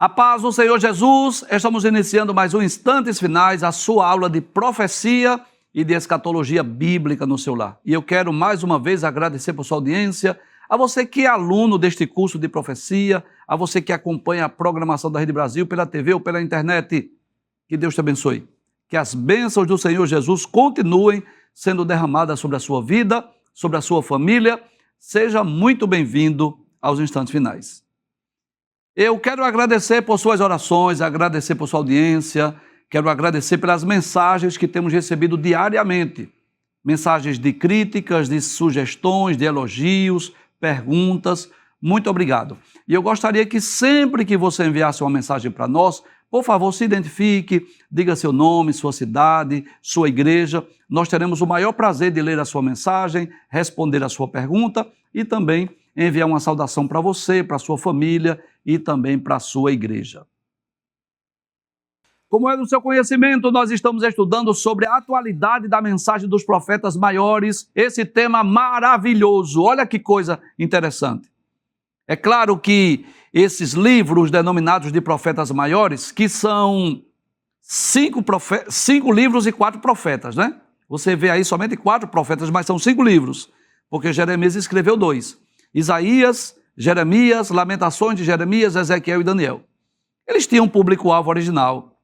A paz do Senhor Jesus, estamos iniciando mais um Instantes Finais, a sua aula de profecia e de escatologia bíblica no seu lar. E eu quero mais uma vez agradecer por sua audiência, a você que é aluno deste curso de profecia, a você que acompanha a programação da Rede Brasil pela TV ou pela internet. Que Deus te abençoe. Que as bênçãos do Senhor Jesus continuem sendo derramadas sobre a sua vida, sobre a sua família. Seja muito bem-vindo aos Instantes Finais. Eu quero agradecer por suas orações, agradecer por sua audiência, quero agradecer pelas mensagens que temos recebido diariamente. Mensagens de críticas, de sugestões, de elogios, perguntas. Muito obrigado. E eu gostaria que sempre que você enviasse uma mensagem para nós, por favor, se identifique, diga seu nome, sua cidade, sua igreja. Nós teremos o maior prazer de ler a sua mensagem, responder a sua pergunta e também enviar uma saudação para você, para a sua família e também para a sua igreja. Como é do seu conhecimento, nós estamos estudando sobre a atualidade da mensagem dos profetas maiores, esse tema maravilhoso. Olha que coisa interessante. É claro que esses livros denominados de profetas maiores, que são cinco livros e 4 profetas, né? Você vê aí somente 4 profetas, mas são 5 livros, porque Jeremias escreveu 2. Isaías, Jeremias, Lamentações de Jeremias, Ezequiel e Daniel. Eles tinham um público-alvo original.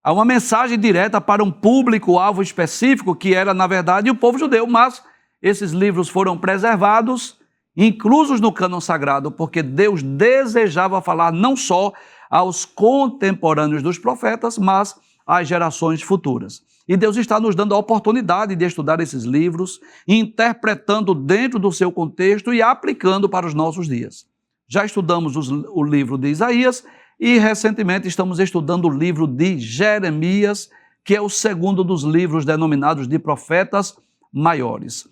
Há uma mensagem direta para um público-alvo específico, que era, na verdade, o povo judeu, mas esses livros foram preservados, inclusos no cânon sagrado, porque Deus desejava falar não só aos contemporâneos dos profetas, mas às gerações futuras. E Deus está nos dando a oportunidade de estudar esses livros, interpretando dentro do seu contexto e aplicando para os nossos dias. Já estudamos o livro de Isaías e recentemente estamos estudando o livro de Jeremias, que é o segundo dos livros denominados de profetas maiores.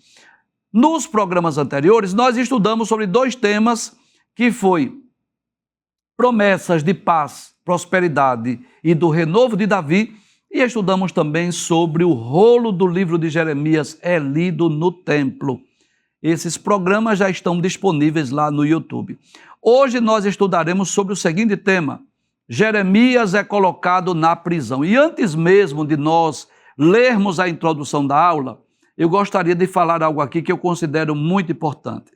Nos programas anteriores, nós estudamos sobre 2 temas, que foi promessas de paz, prosperidade e do renovo de Davi, e estudamos também sobre o rolo do livro de Jeremias é lido no templo. Esses programas já estão disponíveis lá no YouTube. Hoje nós estudaremos sobre o seguinte tema: Jeremias é colocado na prisão. E antes mesmo de nós lermos a introdução da aula, eu gostaria de falar algo aqui que eu considero muito importante.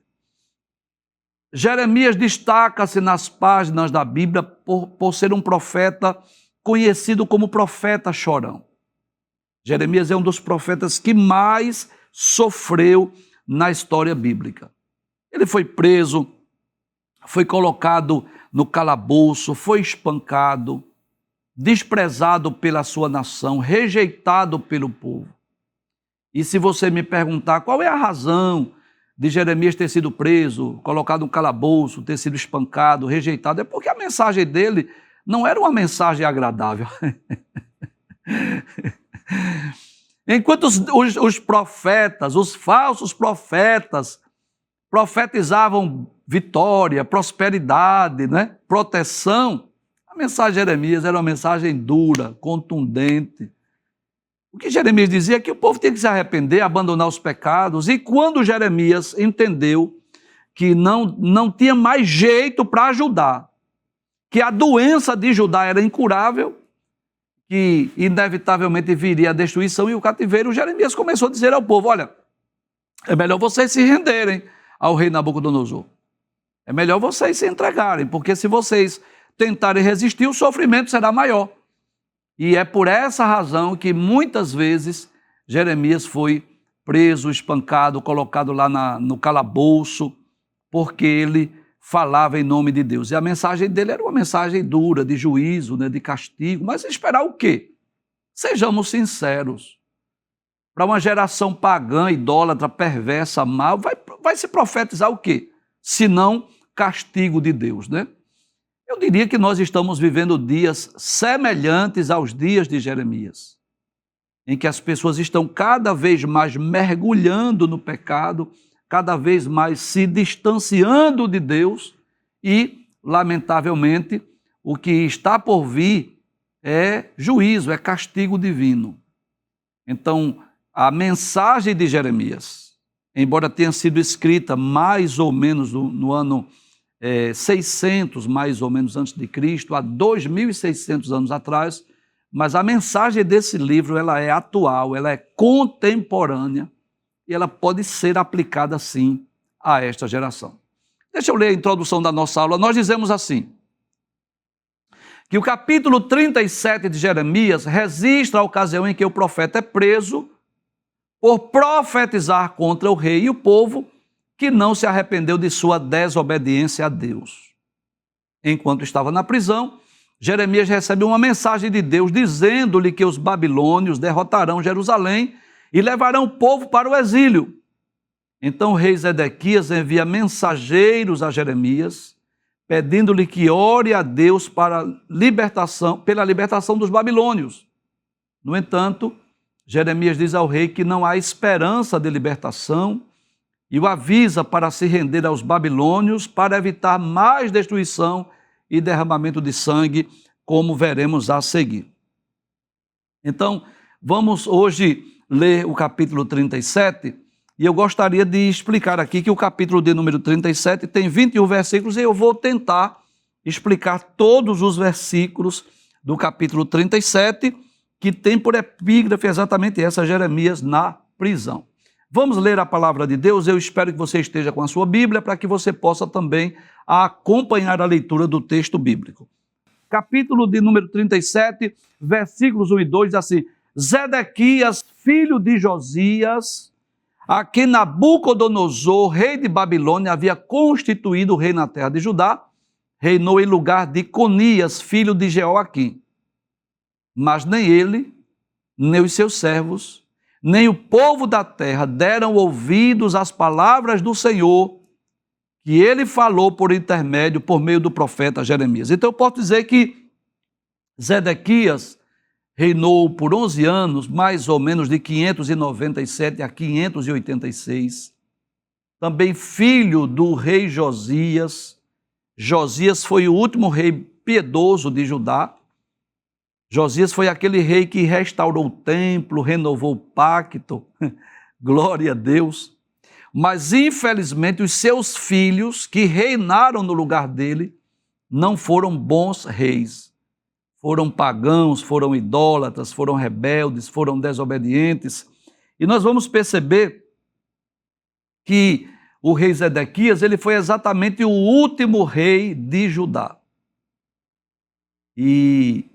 Jeremias destaca-se nas páginas da Bíblia por ser um profeta conhecido como profeta chorão. Jeremias é um dos profetas que mais sofreu na história bíblica. Ele foi preso, foi colocado no calabouço, foi espancado, desprezado pela sua nação, rejeitado pelo povo. E se você me perguntar qual é a razão de Jeremias ter sido preso, colocado no calabouço, ter sido espancado, rejeitado, é porque a mensagem dele não era uma mensagem agradável. Enquanto os profetas, os falsos profetas, profetizavam vitória, prosperidade, né? Proteção, a mensagem de Jeremias era uma mensagem dura, contundente. O que Jeremias dizia é que o povo tinha que se arrepender, abandonar os pecados, e quando Jeremias entendeu que não tinha mais jeito para ajudar, que a doença de Judá era incurável, que inevitavelmente viria a destruição e o cativeiro, Jeremias começou a dizer ao povo: olha, é melhor vocês se renderem ao rei Nabucodonosor. É melhor vocês se entregarem, porque se vocês tentarem resistir, o sofrimento será maior. E é por essa razão que muitas vezes Jeremias foi preso, espancado, colocado lá no calabouço, porque ele falava em nome de Deus. E a mensagem dele era uma mensagem dura, de juízo, né, de castigo. Mas esperar o quê? Sejamos sinceros. Para uma geração pagã, idólatra, perversa, má, vai se profetizar o quê? Se não castigo de Deus, né? Eu diria que nós estamos vivendo dias semelhantes aos dias de Jeremias, em que as pessoas estão cada vez mais mergulhando no pecado, cada vez mais se distanciando de Deus e, lamentavelmente, o que está por vir é juízo, é castigo divino. Então, a mensagem de Jeremias, embora tenha sido escrita mais ou menos no ano 600 mais ou menos antes de Cristo, há 2.600 anos atrás, mas a mensagem desse livro ela é atual, ela é contemporânea e ela pode ser aplicada sim a esta geração. Deixa eu ler a introdução da nossa aula. Nós dizemos assim, que o capítulo 37 de Jeremias registra a ocasião em que o profeta é preso por profetizar contra o rei e o povo que não se arrependeu de sua desobediência a Deus. Enquanto estava na prisão, Jeremias recebe uma mensagem de Deus dizendo-lhe que os babilônios derrotarão Jerusalém e levarão o povo para o exílio. Então o rei Zedequias envia mensageiros a Jeremias, pedindo-lhe que ore a Deus pela libertação dos babilônios. No entanto, Jeremias diz ao rei que não há esperança de libertação e o avisa para se render aos babilônios para evitar mais destruição e derramamento de sangue, como veremos a seguir. Então, vamos hoje ler o capítulo 37, e eu gostaria de explicar aqui que o capítulo de número 37 tem 21 versículos, e eu vou tentar explicar todos os versículos do capítulo 37, que tem por epígrafe exatamente essa, Jeremias na prisão. Vamos ler a palavra de Deus. Eu espero que você esteja com a sua Bíblia para que você possa também acompanhar a leitura do texto bíblico. Capítulo de número 37, versículos 1 e 2, diz assim: Zedequias, filho de Josias, a quem Nabucodonosor, rei de Babilônia, havia constituído rei na terra de Judá, reinou em lugar de Conias, filho de Jeoaquim. Mas nem ele, nem os seus servos, nem o povo da terra deram ouvidos às palavras do Senhor, que ele falou por meio do profeta Jeremias. Então eu posso dizer que Zedequias reinou por 11 anos, mais ou menos de 597 a 586. Também filho do rei Josias. Josias foi o último rei piedoso de Judá. Josias foi aquele rei que restaurou o templo, renovou o pacto. Glória a Deus. Mas, infelizmente, os seus filhos, que reinaram no lugar dele, não foram bons reis. Foram pagãos, foram idólatras, foram rebeldes, foram desobedientes. E nós vamos perceber que o rei Zedequias, ele foi exatamente o último rei de Judá. E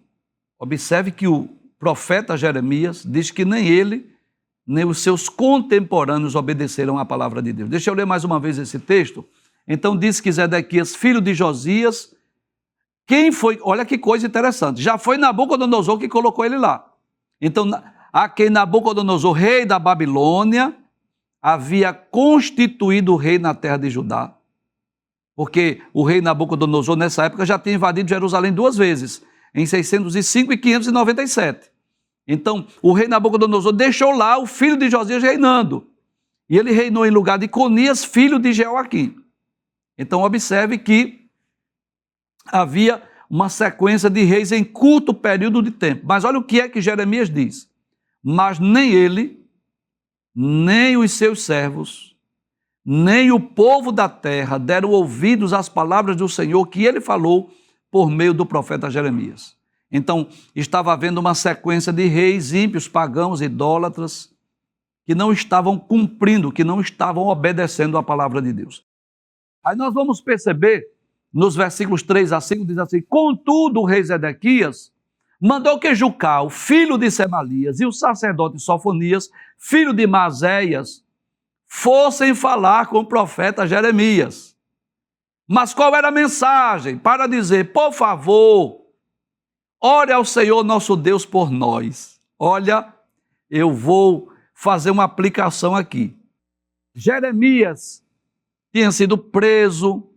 observe que o profeta Jeremias diz que nem ele, nem os seus contemporâneos obedeceram à palavra de Deus. Deixa eu ler mais uma vez esse texto. Então diz que Zedequias, filho de Josias, quem foi, olha que coisa interessante, já foi Nabucodonosor que colocou ele lá. Então, a quem Nabucodonosor, rei da Babilônia, havia constituído o rei na terra de Judá. Porque o rei Nabucodonosor, nessa época, já tinha invadido Jerusalém 2 vezes, em 605 e 597. Então, o rei Nabucodonosor deixou lá o filho de Josias reinando. E ele reinou em lugar de Conias, filho de Jeoaquim. Então, observe que havia uma sequência de reis em curto período de tempo. Mas olha o que é que Jeremias diz. Mas nem ele, nem os seus servos, nem o povo da terra deram ouvidos às palavras do Senhor que ele falou por meio do profeta Jeremias. Então, estava havendo uma sequência de reis ímpios, pagãos, idólatras, que não estavam cumprindo, que não estavam obedecendo à palavra de Deus. Aí nós vamos perceber, nos versículos 3 a 5, diz assim: Contudo, o rei Zedequias mandou que Jucal, filho de Semalias, e o sacerdote Sofonias, filho de Maséias, fossem falar com o profeta Jeremias. Mas qual era a mensagem? Para dizer: por favor, ore ao Senhor nosso Deus por nós. Olha, eu vou fazer uma aplicação aqui. Jeremias tinha sido preso,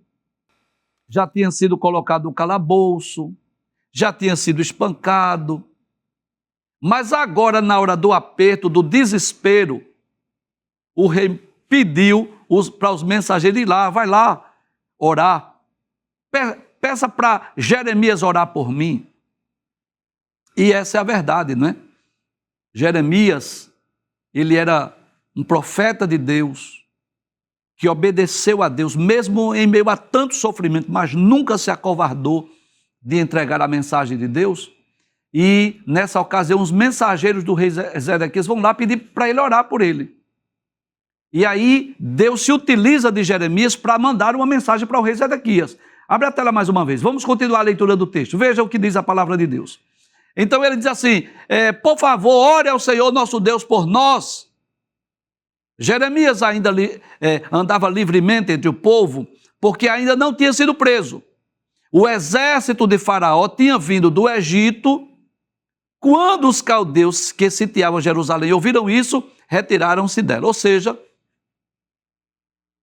já tinha sido colocado no calabouço, já tinha sido espancado, mas agora, na hora do aperto, do desespero, o rei pediu para os mensageiros ir lá, vai lá orar, peça para Jeremias orar por mim. E essa é a verdade, não é? Jeremias, ele era um profeta de Deus, que obedeceu a Deus, mesmo em meio a tanto sofrimento, mas nunca se acovardou de entregar a mensagem de Deus. E nessa ocasião, os mensageiros do rei Zedequias vão lá pedir para ele orar por ele. E aí, Deus se utiliza de Jeremias para mandar uma mensagem para o rei Zedequias. Abre a tela mais uma vez, vamos continuar a leitura do texto. Veja o que diz a palavra de Deus. Então ele diz assim, por favor, ore ao Senhor nosso Deus por nós. Jeremias ainda andava livremente entre o povo, porque ainda não tinha sido preso. O exército de Faraó tinha vindo do Egito. Quando os caldeus que sitiavam Jerusalém ouviram isso, retiraram-se dela. Ou seja,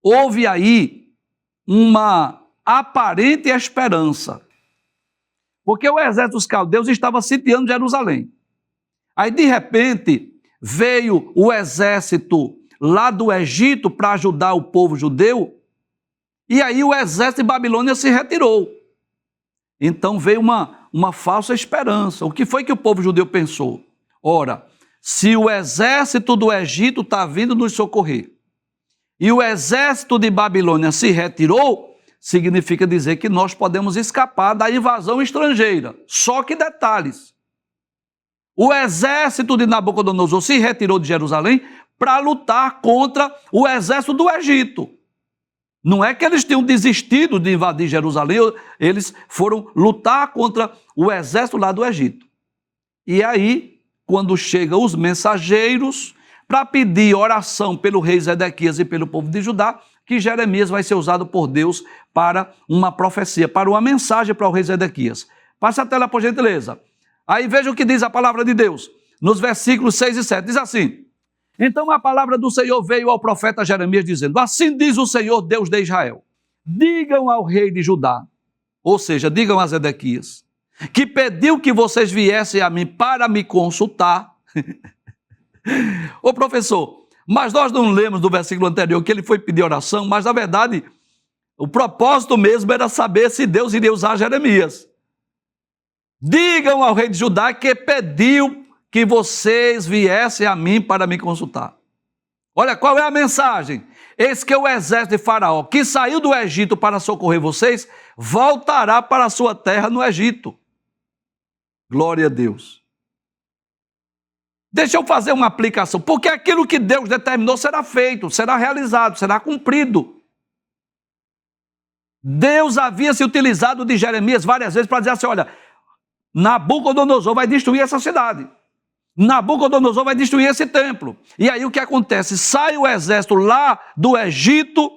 houve aí uma aparente esperança, porque o exército dos caldeus estava sitiando Jerusalém. Aí, de repente, veio o exército lá do Egito para ajudar o povo judeu, e aí o exército de Babilônia se retirou. Então veio uma falsa esperança. O que foi que o povo judeu pensou? Ora, se o exército do Egito está vindo nos socorrer, e o exército de Babilônia se retirou, significa dizer que nós podemos escapar da invasão estrangeira. Só que detalhes. O exército de Nabucodonosor se retirou de Jerusalém para lutar contra o exército do Egito. Não é que eles tinham desistido de invadir Jerusalém, eles foram lutar contra o exército lá do Egito. E aí, quando chegam os mensageiros para pedir oração pelo rei Zedequias e pelo povo de Judá, que Jeremias vai ser usado por Deus para uma profecia, para uma mensagem para o rei Zedequias. Passe a tela, por gentileza. Aí veja o que diz a palavra de Deus, nos versículos 6 e 7. Diz assim, então a palavra do Senhor veio ao profeta Jeremias dizendo, assim diz o Senhor Deus de Israel, digam ao rei de Judá, ou seja, digam a Zedequias, que pediu que vocês viessem a mim para me consultar. Ô professor, mas nós não lemos do versículo anterior que ele foi pedir oração, mas na verdade o propósito mesmo era saber se Deus iria usar Jeremias. Digam ao rei de Judá que pediu que vocês viessem a mim para me consultar. Olha, qual é a mensagem? Eis que o exército de Faraó, que saiu do Egito para socorrer vocês, voltará para a sua terra no Egito. Glória a Deus. Deixa eu fazer uma aplicação, porque aquilo que Deus determinou será feito, será realizado, será cumprido. Deus havia se utilizado de Jeremias várias vezes para dizer assim, olha, Nabucodonosor vai destruir essa cidade. Nabucodonosor vai destruir esse templo. E aí o que acontece? Sai o exército lá do Egito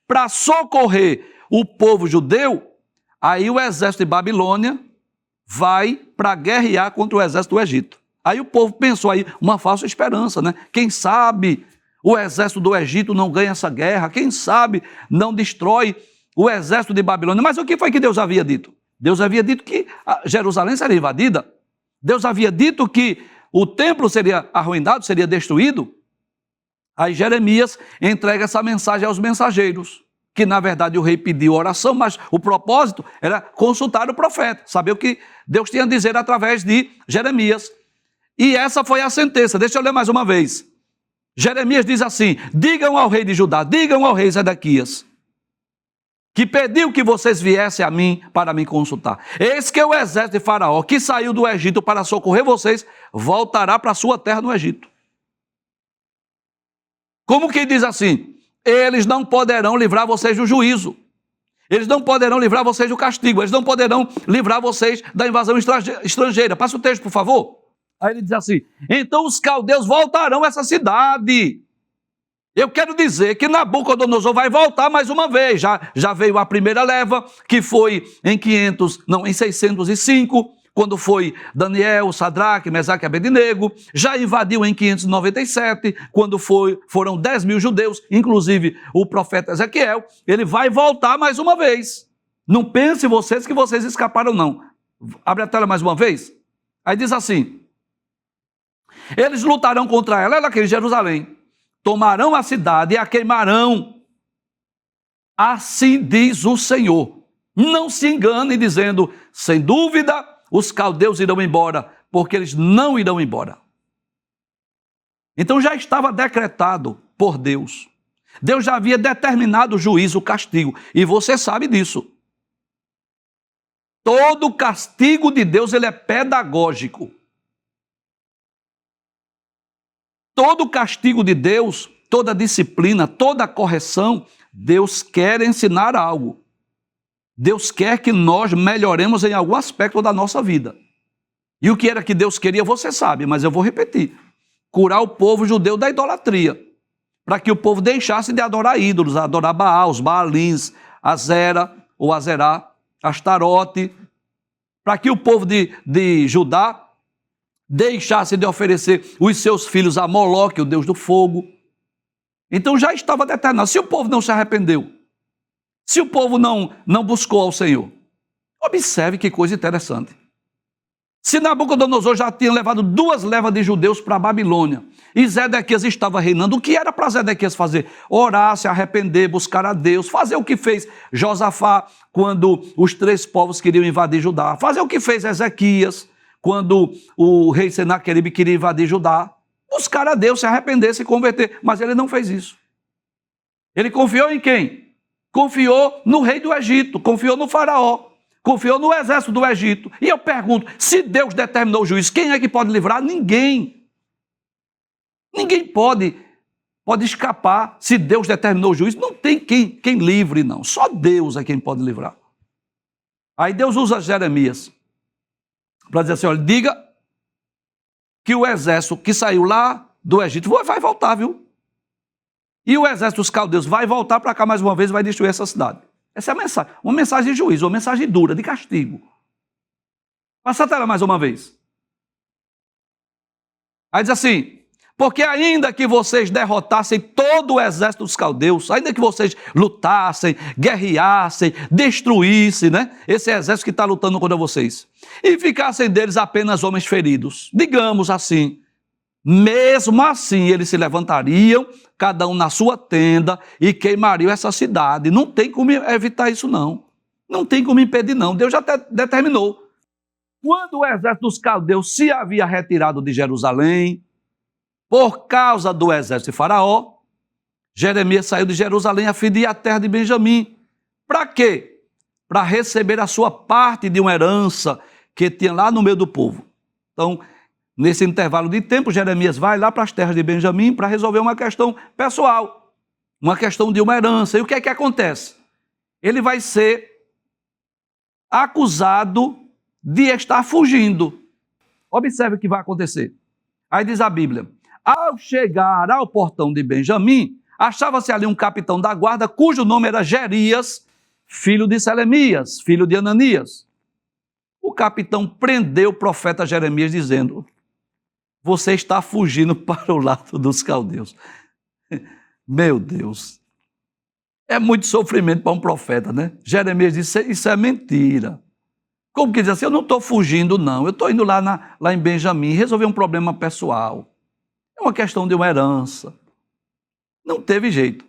para socorrer o povo judeu, aí o exército de Babilônia vai para guerrear contra o exército do Egito. Aí o povo pensou aí, uma falsa esperança, né? Quem sabe o exército do Egito não ganha essa guerra, quem sabe não destrói o exército de Babilônia. Mas o que foi que Deus havia dito? Deus havia dito que Jerusalém seria invadida. Deus havia dito que o templo seria arruinado, seria destruído. Aí Jeremias entrega essa mensagem aos mensageiros, que na verdade o rei pediu oração, mas o propósito era consultar o profeta, saber o que Deus tinha a dizer através de Jeremias. E essa foi a sentença. Deixa eu ler mais uma vez. Jeremias diz assim, digam ao rei de Judá, digam ao rei Zedequias, que pediu que vocês viessem a mim para me consultar. Eis que o exército de Faraó, que saiu do Egito para socorrer vocês, voltará para a sua terra no Egito. Como que diz assim? Eles não poderão livrar vocês do juízo. Eles não poderão livrar vocês do castigo. Eles não poderão livrar vocês da invasão estrangeira. Passa o texto, por favor. Aí ele diz assim, então os caldeus voltarão a essa cidade. Eu quero dizer que Nabucodonosor vai voltar mais uma vez. Já veio a primeira leva, que foi em 605, quando foi Daniel, Sadraque, Mesaque e Abednego. Já invadiu em 597, quando foram 10 mil judeus, inclusive o profeta Ezequiel. Ele vai voltar mais uma vez. Não pense vocês que vocês escaparam, não. Abre a tela mais uma vez. Aí diz assim, eles lutarão contra ela aqui em Jerusalém, tomarão a cidade e a queimarão. Assim diz o Senhor. Não se engane dizendo, sem dúvida, os caldeus irão embora, porque eles não irão embora. Então já estava decretado por Deus Deus já havia determinado o juízo, o castigo, e você sabe disso. Todo castigo de Deus, ele é pedagógico. Todo castigo de Deus, toda disciplina, toda correção, Deus quer ensinar algo. Deus quer que nós melhoremos em algum aspecto da nossa vida. E o que era que Deus queria, você sabe, mas eu vou repetir. Curar o povo judeu da idolatria, para que o povo deixasse de adorar ídolos, adorar Baal, os Baalins, Azera ou Azerá, Astarote, para que o povo de Judá deixasse de oferecer os seus filhos a Moloque, o deus do fogo. Então já estava determinado. Se o povo não se arrependeu, se o povo não buscou ao Senhor, observe que coisa interessante. Se Nabucodonosor já tinha levado 2 levas de judeus para a Babilônia e Zedequias estava reinando, o que era para Zedequias fazer? Orar, se arrepender, buscar a Deus, fazer o que fez Josafá quando os 3 povos queriam invadir Judá, fazer o que fez Ezequias quando o rei Senaqueribe queria invadir Judá, buscar a Deus, se arrepender, se converter, mas ele não fez isso. Ele confiou em quem? Confiou no rei do Egito, confiou no faraó, confiou no exército do Egito. E eu pergunto, se Deus determinou o juízo, quem é que pode livrar? Ninguém. Ninguém pode escapar. Se Deus determinou o juízo, não tem quem livre, não. Só Deus é quem pode livrar. Aí Deus usa Jeremias para dizer assim, olha, diga que o exército que saiu lá do Egito vai voltar, viu? E o exército dos caldeus vai voltar para cá mais uma vez e vai destruir essa cidade. Essa é a mensagem. Uma mensagem de juízo, uma mensagem dura, de castigo. Passa a tela mais uma vez. Aí diz assim, porque ainda que vocês derrotassem todo o exército dos caldeus, ainda que vocês lutassem, guerreassem, destruíssem, né? Esse exército que está lutando contra vocês, e ficassem deles apenas homens feridos, digamos assim, mesmo assim eles se levantariam, cada um na sua tenda, e queimariam essa cidade. Não tem como evitar isso, não. Não tem como impedir, não. Deus já determinou. Quando o exército dos caldeus se havia retirado de Jerusalém, por causa do exército de Faraó, Jeremias saiu de Jerusalém a fim de ir à terra de Benjamim. Para quê? Para receber a sua parte de uma herança que tinha lá no meio do povo. Então, nesse intervalo de tempo, Jeremias vai lá para as terras de Benjamim para resolver uma questão pessoal, uma questão de uma herança. E o que é que acontece? Ele vai ser acusado de estar fugindo. Observe o que vai acontecer. Aí diz a Bíblia, ao chegar ao portão de Benjamim, achava-se ali um capitão da guarda, cujo nome era Jerias, filho de Selemias, filho de Ananias. O capitão prendeu o profeta Jeremias dizendo, você está fugindo para o lado dos caldeus. Meu Deus, é muito sofrimento para um profeta, né? Jeremias disse, isso é mentira. Como que diz assim, eu não estou fugindo não, eu estou indo lá em Benjamim resolver um problema pessoal. É uma questão de uma herança. Não teve jeito.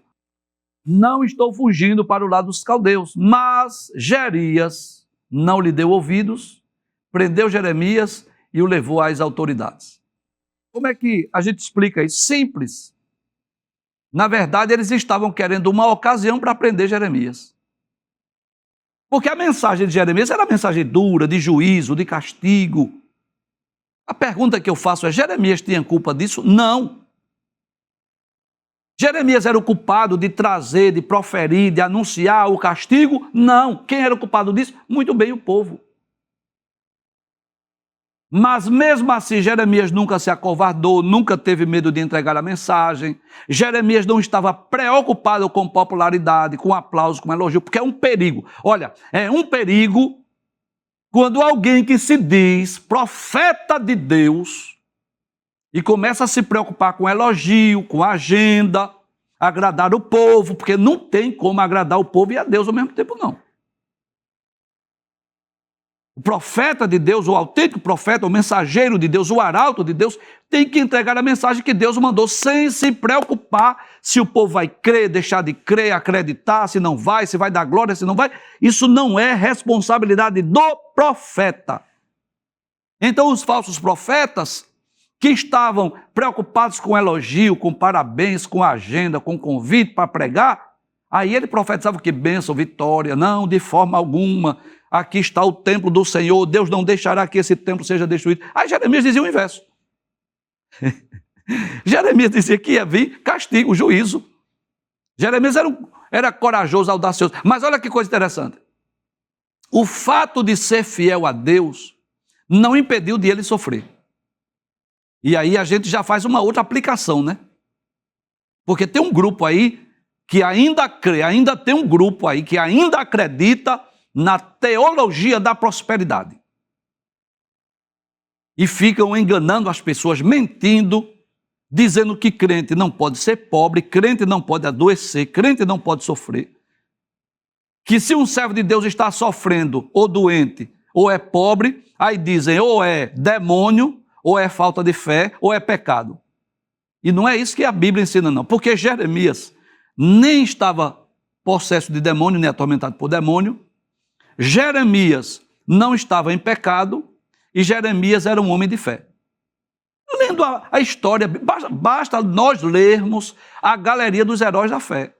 Não estou fugindo para o lado dos caldeus, mas Jerias não lhe deu ouvidos, prendeu Jeremias e o levou às autoridades. Como é que a gente explica isso? Simples. Na verdade, eles estavam querendo uma ocasião para prender Jeremias. Porque a mensagem de Jeremias era uma mensagem dura, de juízo, de castigo. A pergunta que eu faço é, Jeremias tinha culpa disso? Não. Jeremias era o culpado de trazer, de proferir, de anunciar o castigo? Não. Quem era o culpado disso? Muito bem, o povo. Mas mesmo assim, Jeremias nunca se acovardou, nunca teve medo de entregar a mensagem. Jeremias não estava preocupado com popularidade, com aplauso, com elogio, porque é um perigo. Olha, é um perigo quando alguém que se diz profeta de Deus e começa a se preocupar com elogio, com agenda, agradar o povo, porque não tem como agradar o povo e a Deus ao mesmo tempo, não. O profeta de Deus, o autêntico profeta, o mensageiro de Deus, o arauto de Deus, tem que entregar a mensagem que Deus mandou sem se preocupar se o povo vai crer, deixar de crer, acreditar, se não vai, se vai dar glória, se não vai. Isso não é responsabilidade do profeta. Então os falsos profetas que estavam preocupados com elogio, com parabéns, com agenda, com convite para pregar, aí ele profetizava que bênção, vitória, não, de forma alguma, aqui está o templo do Senhor, Deus não deixará que esse templo seja destruído. Aí Jeremias dizia o inverso. Jeremias dizia que ia vir castigo, juízo. Jeremias era corajoso, audacioso. Mas olha que coisa interessante. O fato de ser fiel a Deus não impediu de ele sofrer. E aí a gente já faz uma outra aplicação, né? Porque tem um grupo aí que ainda crê, ainda tem um grupo aí que ainda acredita na teologia da prosperidade. E ficam enganando as pessoas, mentindo, dizendo que crente não pode ser pobre, crente não pode adoecer, crente não pode sofrer. Que se um servo de Deus está sofrendo ou doente ou é pobre, aí dizem ou é demônio, ou é falta de fé, ou é pecado. E não é isso que a Bíblia ensina, não. Porque Jeremias nem estava possesso de demônio, nem atormentado por demônio. Jeremias não estava em pecado e Jeremias era um homem de fé. Lendo a história, basta nós lermos a galeria dos heróis da fé.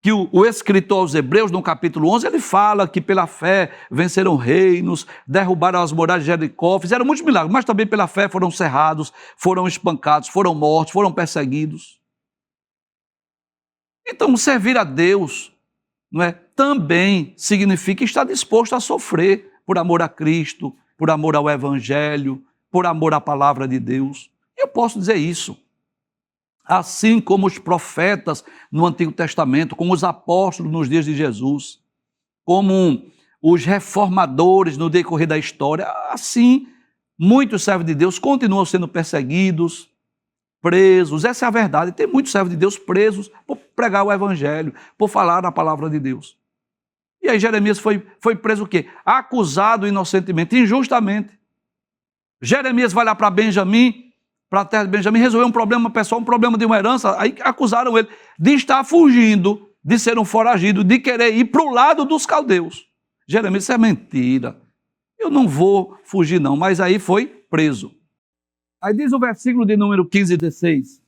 Que o escritor aos Hebreus, no capítulo 11, ele fala que pela fé venceram reinos, derrubaram as muralhas de Jericó, fizeram muitos milagres, mas também pela fé foram cerrados, foram espancados, foram mortos, foram perseguidos. Então, servir a Deus, não é, também significa estar disposto a sofrer por amor a Cristo, por amor ao Evangelho, por amor à palavra de Deus. Eu posso dizer isso. Assim como os profetas no Antigo Testamento, como os apóstolos nos dias de Jesus, como os reformadores no decorrer da história, assim muitos servos de Deus continuam sendo perseguidos, presos. Essa é a verdade. Tem muitos servos de Deus presos por pregar o Evangelho, por falar a palavra de Deus. E aí Jeremias foi preso o quê? Acusado inocentemente, injustamente. Jeremias vai lá para Benjamim, para a terra de Benjamim, resolver um problema pessoal, um problema de uma herança, aí acusaram ele de estar fugindo, de ser um foragido, de querer ir para o lado dos caldeus. Jeremias, isso é mentira. Eu não vou fugir não, mas aí foi preso. Aí diz o versículo de número 15 e 16,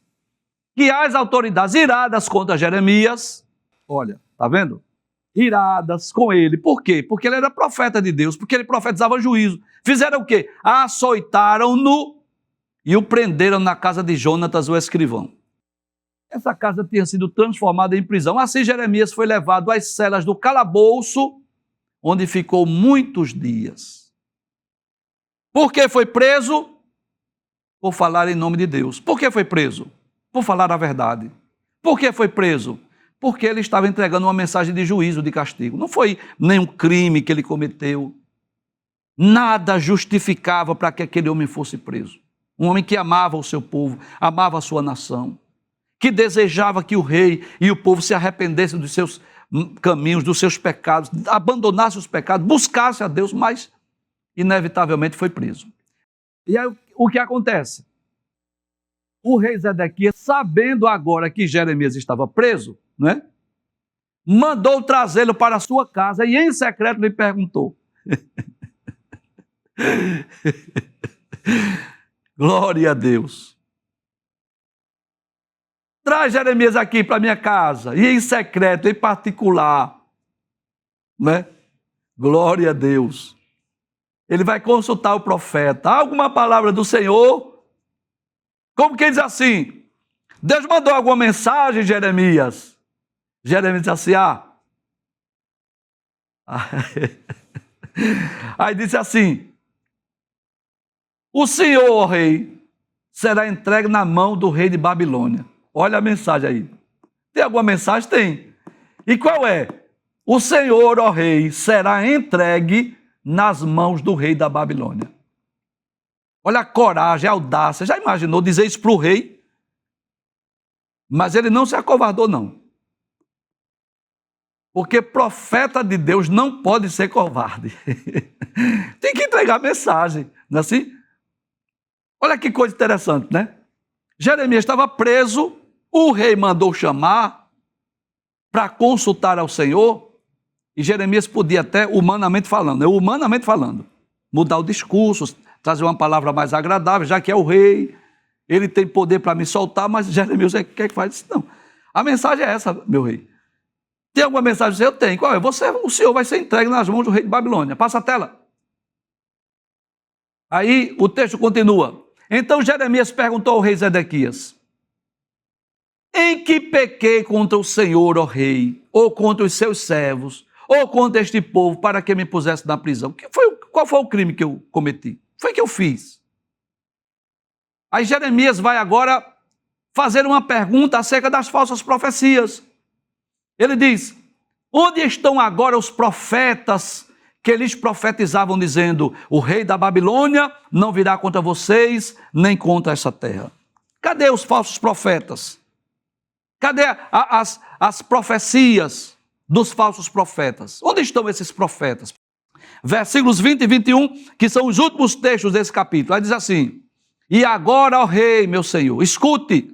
que as autoridades iradas contra Jeremias, olha, tá vendo? Iradas com ele. Por quê? Porque ele era profeta de Deus, porque ele profetizava juízo. Fizeram o quê? Açoitaram-no e o prenderam na casa de Jonatas, o escrivão. Essa casa tinha sido transformada em prisão. Assim Jeremias foi levado às celas do calabouço, onde ficou muitos dias. Por que foi preso? Por falar em nome de Deus. Por que foi preso? Por falar a verdade. Por que foi preso? Porque ele estava entregando uma mensagem de juízo, de castigo. Não foi nenhum crime que ele cometeu. Nada justificava para que aquele homem fosse preso. Um homem que amava o seu povo, amava a sua nação, que desejava que o rei e o povo se arrependessem dos seus caminhos, dos seus pecados, abandonassem os pecados, buscassem a Deus, mas inevitavelmente foi preso. E aí o que acontece? O rei Zedequias, sabendo agora que Jeremias estava preso, né, mandou trazê-lo para a sua casa e em secreto lhe perguntou. Glória a Deus. Traz Jeremias aqui para minha casa, e em secreto, em particular, né? Glória a Deus. Ele vai consultar o profeta. Há alguma palavra do Senhor? Como que ele diz assim? Deus mandou alguma mensagem, Jeremias? Jeremias diz assim, Aí disse assim, o Senhor, ó rei, será entregue na mão do rei de Babilônia. Olha a mensagem aí. Tem alguma mensagem? Tem. E qual é? O Senhor, ó rei, será entregue nas mãos do rei da Babilônia. Olha a coragem, a audácia. Já imaginou dizer isso para o rei? Mas ele não se acovardou, não. Porque profeta de Deus não pode ser covarde. Tem que entregar a mensagem, não é assim? Olha que coisa interessante, né? Jeremias estava preso, o rei mandou chamar para consultar ao Senhor, e Jeremias podia até, humanamente falando, mudar o discurso, trazer uma palavra mais agradável, já que é o rei, ele tem poder para me soltar, mas Jeremias quer que faz isso? Não. A mensagem é essa, meu rei. Tem alguma mensagem? Eu tenho. Qual é? O senhor vai ser entregue nas mãos do rei de Babilônia. Passa a tela. Aí o texto continua. Então Jeremias perguntou ao rei Zedequias: em que pequei contra o Senhor, ó rei, ou contra os seus servos, ou contra este povo, para que me pusesse na prisão? Qual foi o crime que eu cometi? Foi que eu fiz. Aí Jeremias vai agora fazer uma pergunta acerca das falsas profecias. Ele diz: onde estão agora os profetas que lhes profetizavam dizendo: o rei da Babilônia não virá contra vocês, nem contra essa terra? Cadê os falsos profetas? Cadê as profecias dos falsos profetas? Onde estão esses profetas? Versículos 20 e 21, que são os últimos textos desse capítulo. Aí diz assim: e agora, ó rei, meu senhor, escute,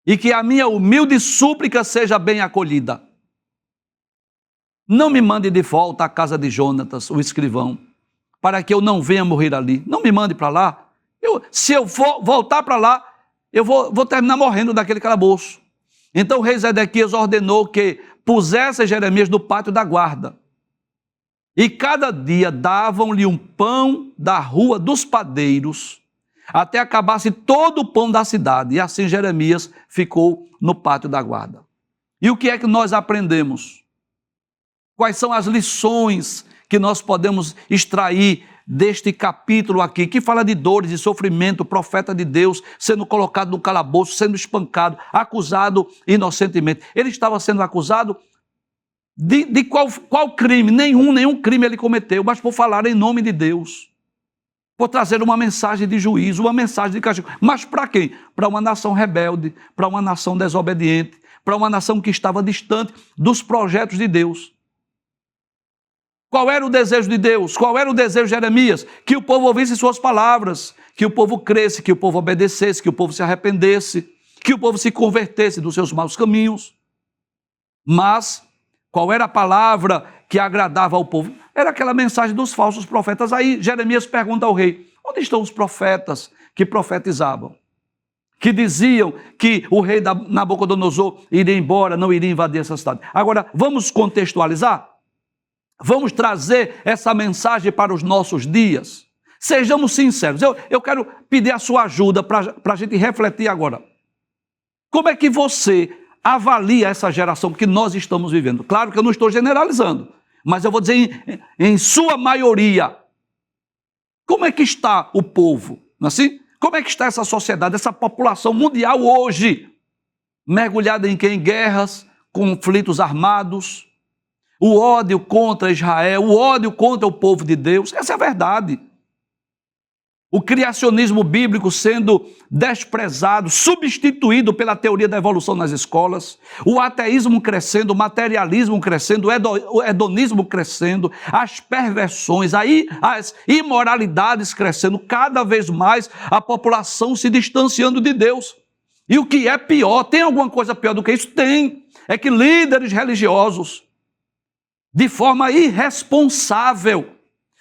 e que a minha humilde súplica seja bem acolhida. Não me mande de volta à casa de Jonatas, o escrivão, para que eu não venha morrer ali. Não me mande para lá. Se eu for voltar para lá, eu vou terminar morrendo daquele calabouço. Então o rei Zedequias ordenou que pusesse Jeremias no pátio da guarda. E cada dia davam-lhe um pão da rua dos padeiros, até acabasse todo o pão da cidade. E assim Jeremias ficou no pátio da guarda. E o que é que nós aprendemos? Quais são as lições que nós podemos extrair deste capítulo aqui, que fala de dores e sofrimento, o profeta de Deus sendo colocado no calabouço, sendo espancado, acusado inocentemente. Ele estava sendo acusado de qual crime? Nenhum crime ele cometeu, mas por falar em nome de Deus, por trazer uma mensagem de juízo, uma mensagem de castigo. Mas para quem? Para uma nação rebelde, para uma nação desobediente, para uma nação que estava distante dos projetos de Deus. Qual era o desejo de Deus? Qual era o desejo de Jeremias? Que o povo ouvisse suas palavras, que o povo cresce, que o povo obedecesse, que o povo se arrependesse, que o povo se convertesse dos seus maus caminhos. Mas qual era a palavra que agradava ao povo? Era aquela mensagem dos falsos profetas. Aí Jeremias pergunta ao rei: onde estão os profetas que profetizavam? Que diziam que o rei Nabucodonosor iria embora, não iria invadir essa cidade. Agora, vamos contextualizar? Vamos trazer essa mensagem para os nossos dias. Sejamos sinceros. Eu quero pedir a sua ajuda para a gente refletir agora. Como é que você avalia essa geração que nós estamos vivendo? Claro que eu não estou generalizando, mas eu vou dizer em sua maioria. Como é que está o povo? Não é assim? Como é que está essa sociedade, essa população mundial hoje? Mergulhada em quê? Em guerras, conflitos armados, o ódio contra Israel, o ódio contra o povo de Deus. Essa é a verdade. O criacionismo bíblico sendo desprezado, substituído pela teoria da evolução nas escolas, o ateísmo crescendo, o materialismo crescendo, o hedonismo crescendo, as perversões, as imoralidades crescendo, cada vez mais a população se distanciando de Deus. E o que é pior, tem alguma coisa pior do que isso? Tem. É que líderes religiosos, de forma irresponsável,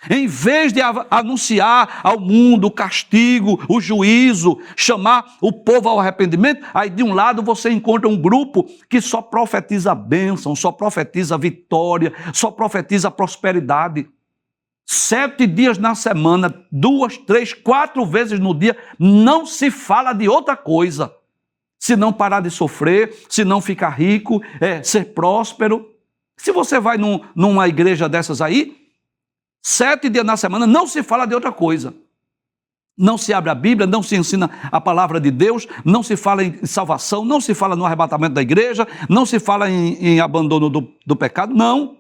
em vez de anunciar ao mundo o castigo, o juízo, chamar o povo ao arrependimento, aí de um lado você encontra um grupo que só profetiza bênção, só profetiza vitória, só profetiza prosperidade. 7 dias na semana, 2, 3, 4 vezes no dia, não se fala de outra coisa, se não parar de sofrer, se não ficar rico, ser próspero. Se você vai numa igreja dessas aí, 7 dias na semana não se fala de outra coisa. Não se abre a Bíblia, não se ensina a palavra de Deus, não se fala em salvação, não se fala no arrebatamento da igreja, não se fala em abandono do pecado, não.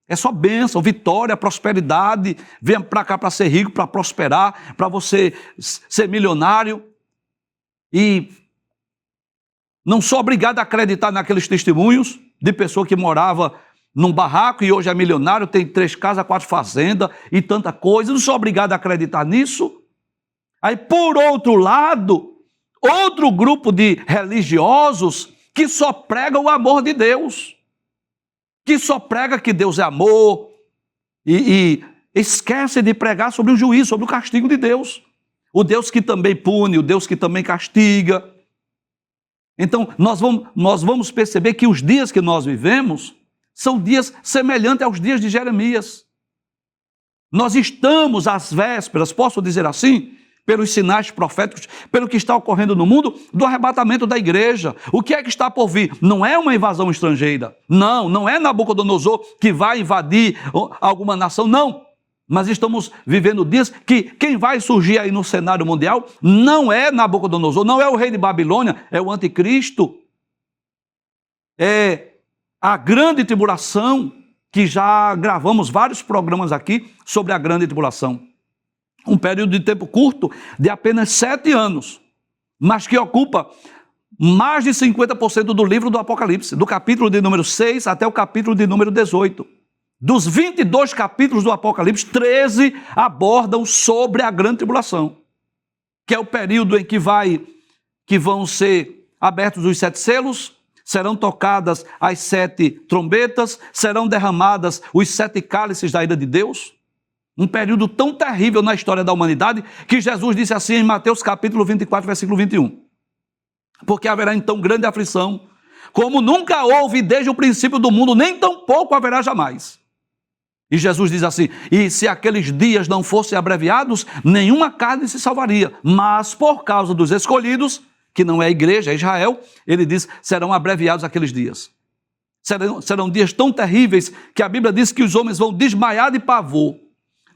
É só bênção, vitória, prosperidade, venha para cá para ser rico, para prosperar, para você ser milionário. E não sou obrigado a acreditar naqueles testemunhos de pessoa que morava num barraco e hoje é milionário, tem 3 casas, 4 fazendas e tanta coisa. Não sou obrigado a acreditar nisso. Aí, por outro lado, outro grupo de religiosos que só prega o amor de Deus, que só prega que Deus é amor e esquecem de pregar sobre o juízo, sobre o castigo de Deus. O Deus que também pune, o Deus que também castiga. Então, nós vamos perceber que os dias que nós vivemos são dias semelhantes aos dias de Jeremias. Nós estamos às vésperas, posso dizer assim, pelos sinais proféticos, pelo que está ocorrendo no mundo, do arrebatamento da igreja. O que é que está por vir? Não é uma invasão estrangeira. Não é Nabucodonosor que vai invadir alguma nação, não. Mas estamos vivendo dias que quem vai surgir aí no cenário mundial não é Nabucodonosor, não é o rei de Babilônia, é o anticristo. É a grande tribulação, que já gravamos vários programas aqui sobre a grande tribulação. Um período de tempo curto de apenas 7 anos, mas que ocupa mais de 50% do livro do Apocalipse, do capítulo de número 6 até o capítulo de número 18. Dos 22 capítulos do Apocalipse, 13 abordam sobre a grande tribulação, que é o período em que vão ser abertos os 7 selos, serão tocadas as 7 trombetas, serão derramadas os 7 cálices da ira de Deus. Um período tão terrível na história da humanidade que Jesus disse assim em Mateus capítulo 24, versículo 21. Porque haverá então grande aflição, como nunca houve desde o princípio do mundo, nem tampouco haverá jamais. E Jesus diz assim: e se aqueles dias não fossem abreviados, nenhuma carne se salvaria, mas por causa dos escolhidos, que não é a igreja, é Israel, ele diz, serão abreviados aqueles dias. Serão dias tão terríveis que a Bíblia diz que os homens vão desmaiar de pavor,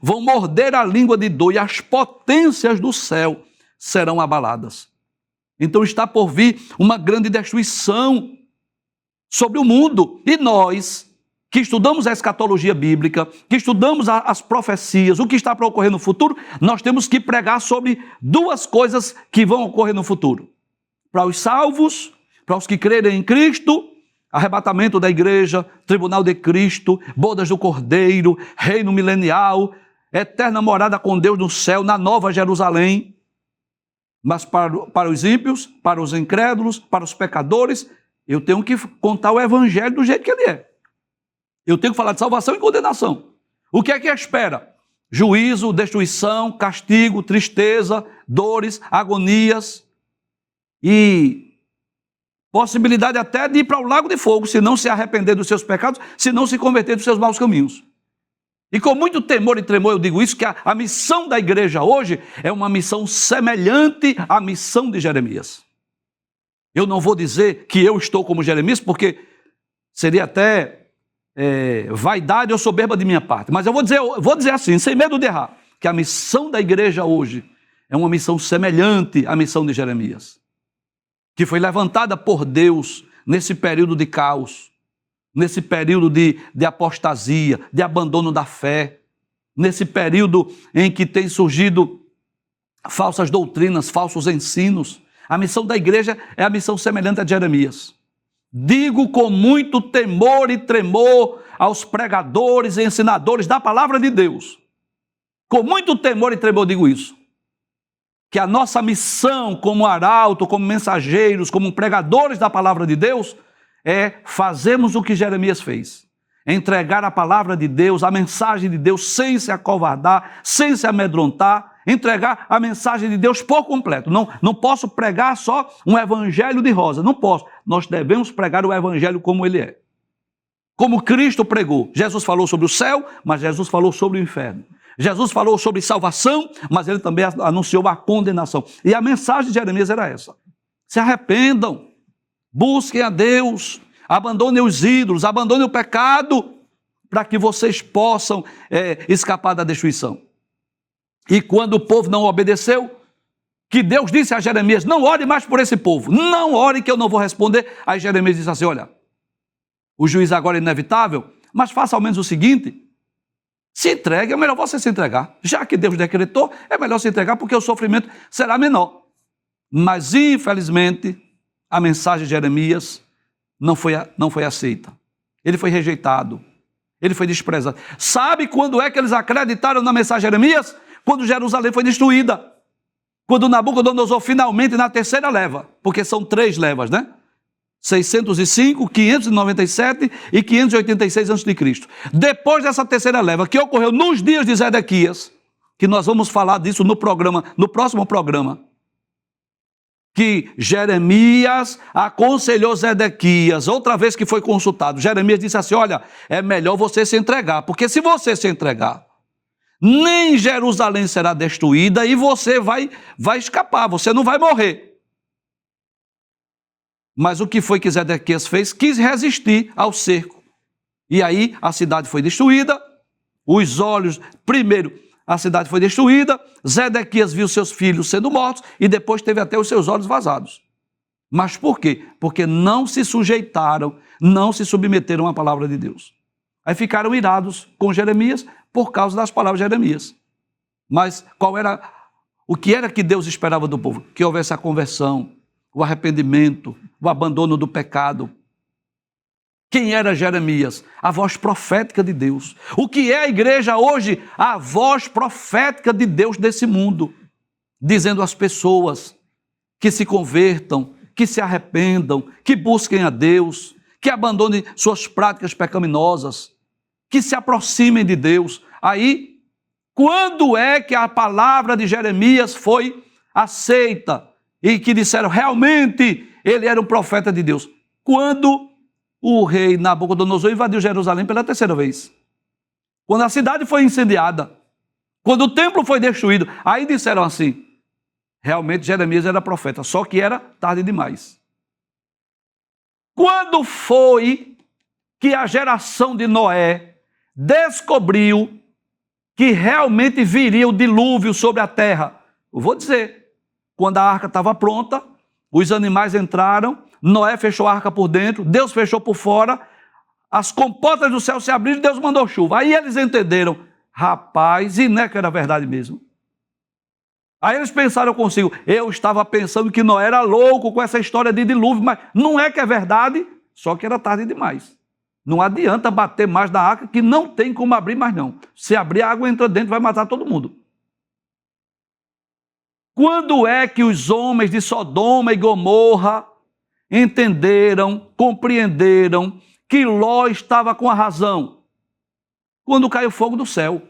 vão morder a língua de dor e as potências do céu serão abaladas. Então está por vir uma grande destruição sobre o mundo. E nós, que estudamos a escatologia bíblica, que estudamos as profecias, o que está para ocorrer no futuro, nós temos que pregar sobre 2 coisas que vão ocorrer no futuro. Para os salvos, para os que crerem em Cristo, arrebatamento da igreja, tribunal de Cristo, bodas do Cordeiro, reino milenial, eterna morada com Deus no céu, na nova Jerusalém. Mas para os ímpios, para os incrédulos, para os pecadores, eu tenho que contar o evangelho do jeito que ele é. Eu tenho que falar de salvação e condenação. O que é que espera? Juízo, destruição, castigo, tristeza, dores, agonias e possibilidade até de ir para o lago de fogo, se não se arrepender dos seus pecados, se não se converter dos seus maus caminhos. E com muito temor e tremor eu digo isso, que a missão da igreja hoje é uma missão semelhante à missão de Jeremias. Eu não vou dizer que eu estou como Jeremias, porque seria até vaidade ou soberba de minha parte. Mas eu vou dizer assim, sem medo de errar, que a missão da igreja hoje é uma missão semelhante à missão de Jeremias, que foi levantada por Deus nesse período de caos, nesse período de apostasia, de abandono da fé, nesse período em que tem surgido falsas doutrinas, falsos ensinos. A missão da igreja é a missão semelhante a Jeremias. Digo com muito temor e tremor aos pregadores e ensinadores da palavra de Deus. Com muito temor e tremor digo isso. Que a nossa missão como arauto, como mensageiros, como pregadores da palavra de Deus, é fazermos o que Jeremias fez. Entregar a palavra de Deus, a mensagem de Deus, sem se acovardar, sem se amedrontar, entregar a mensagem de Deus por completo. Não posso pregar só um evangelho de rosa, não posso. Nós devemos pregar o evangelho como ele é. Como Cristo pregou. Jesus falou sobre o céu, mas Jesus falou sobre o inferno. Jesus falou sobre salvação, mas ele também anunciou a condenação. E a mensagem de Jeremias era essa: se arrependam, busquem a Deus, abandonem os ídolos, abandonem o pecado, para que vocês possam escapar da destruição. E quando o povo não obedeceu, que Deus disse a Jeremias: não ore mais por esse povo, não ore que eu não vou responder. Aí Jeremias disse assim: olha, o juízo agora é inevitável, mas faça ao menos o seguinte: se entregue, é melhor você se entregar. Já que Deus decretou, é melhor se entregar, porque o sofrimento será menor. Mas, infelizmente, a mensagem de Jeremias não foi aceita. Ele foi rejeitado. Ele foi desprezado. Sabe quando é que eles acreditaram na mensagem de Jeremias? Quando Jerusalém foi destruída. Quando Nabucodonosor finalmente, na terceira leva, porque são 3 levas, né? 605, 597 e 586 a.C. Depois dessa terceira leva, que ocorreu nos dias de Zedequias, que nós vamos falar disso no próximo programa, que Jeremias aconselhou Zedequias, outra vez que foi consultado. Jeremias disse assim: olha, é melhor você se entregar, porque se você se entregar, nem Jerusalém será destruída e você vai escapar, você não vai morrer. Mas o que foi que Zedequias fez? Quis resistir ao cerco. E aí a cidade foi destruída, primeiro a cidade foi destruída, Zedequias viu seus filhos sendo mortos e depois teve até os seus olhos vazados. Mas por quê? Porque não se sujeitaram, não se submeteram à palavra de Deus. Aí ficaram irados com Jeremias por causa das palavras de Jeremias. Mas o que era que Deus esperava do povo? Que houvesse a conversão, o arrependimento, o abandono do pecado. Quem era Jeremias? A voz profética de Deus. O que é a igreja hoje? A voz profética de Deus desse mundo, dizendo às pessoas que se convertam, que se arrependam, que busquem a Deus, que abandonem suas práticas pecaminosas, que se aproximem de Deus. Aí, quando é que a palavra de Jeremias foi aceita e que disseram realmente ele era um profeta de Deus? Quando o rei Nabucodonosor invadiu Jerusalém pela terceira vez. Quando a cidade foi incendiada, quando o templo foi destruído, aí disseram assim: realmente Jeremias era profeta, só que era tarde demais. Quando foi que a geração de Noé descobriu que realmente viria o dilúvio sobre a terra? Eu vou dizer, quando a arca estava pronta, os animais entraram, Noé fechou a arca por dentro, Deus fechou por fora, as comportas do céu se abriram e Deus mandou chuva. Aí eles entenderam, rapaz, e não é que era verdade mesmo. Aí eles pensaram consigo, eu estava pensando que Noé era louco com essa história de dilúvio, mas não é que é verdade, só que era tarde demais. Não adianta bater mais na arca, que não tem como abrir mais não. Se abrir, a água entra dentro, vai matar todo mundo. Quando é que os homens de Sodoma e Gomorra entenderam, compreenderam que Ló estava com a razão? Quando caiu fogo do céu.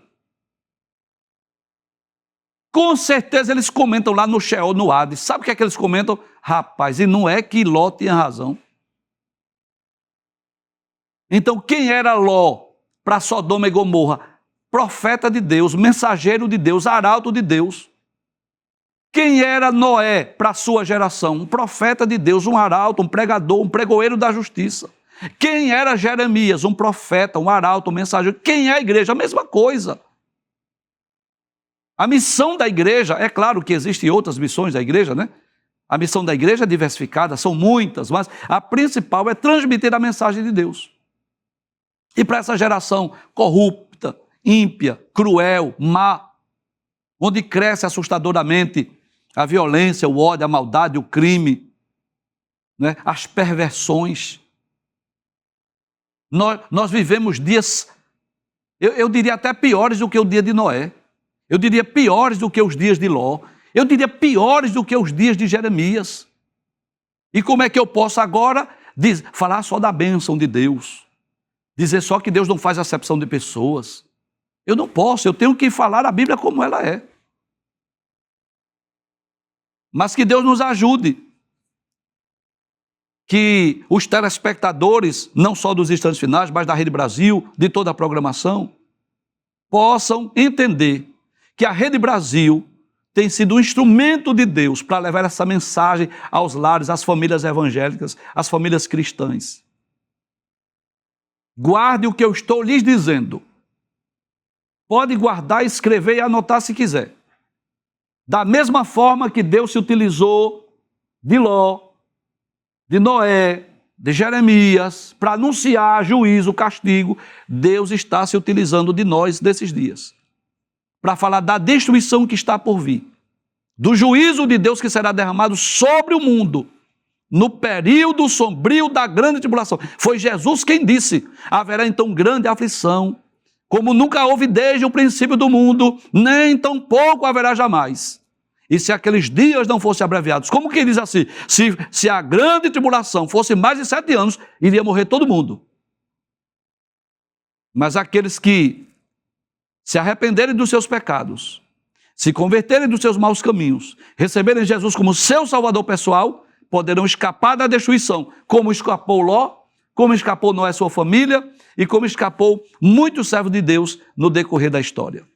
Com certeza eles comentam lá no Sheol, no Hades. Sabe o que é que eles comentam? Rapaz, e não é que Ló tinha razão. Então quem era Ló para Sodoma e Gomorra? Profeta de Deus, mensageiro de Deus, arauto de Deus. Quem era Noé para a sua geração? Um profeta de Deus, um arauto, um pregador, um pregoeiro da justiça. Quem era Jeremias? Um profeta, um arauto, um mensageiro. Quem é a igreja? A mesma coisa. A missão da igreja, é claro que existem outras missões da igreja, né? A missão da igreja é diversificada, são muitas, mas a principal é transmitir a mensagem de Deus. E para essa geração corrupta, ímpia, cruel, má, onde cresce assustadoramente a violência, o ódio, a maldade, o crime, né? As perversões. Nós vivemos dias, eu diria até piores do que o dia de Noé. Eu diria piores do que os dias de Ló. Eu diria piores do que os dias de Jeremias. E como é que eu posso agora falar só da bênção de Deus? Dizer só que Deus não faz acepção de pessoas? Eu não posso, eu tenho que falar a Bíblia como ela é. Mas que Deus nos ajude. Que os telespectadores, não só dos Instantes Finais, mas da Rede Brasil, de toda a programação, possam entender que a Rede Brasil tem sido um instrumento de Deus para levar essa mensagem aos lares, às famílias evangélicas, às famílias cristãs. Guarde o que eu estou lhes dizendo. Pode guardar, escrever e anotar se quiser. Da mesma forma que Deus se utilizou de Ló, de Noé, de Jeremias, para anunciar juízo, castigo, Deus está se utilizando de nós nesses dias, para falar da destruição que está por vir, do juízo de Deus que será derramado sobre o mundo, no período sombrio da grande tribulação. Foi Jesus quem disse, haverá então grande aflição, como nunca houve desde o princípio do mundo, nem tampouco haverá jamais. E se aqueles dias não fossem abreviados, como que diz assim? Se a grande tribulação fosse mais de 7 anos, iria morrer todo mundo. Mas aqueles que se arrependerem dos seus pecados, se converterem dos seus maus caminhos, receberem Jesus como seu salvador pessoal, poderão escapar da destruição, como escapou Ló, como escapou Noé e sua família, e como escapou muitos servos de Deus no decorrer da história.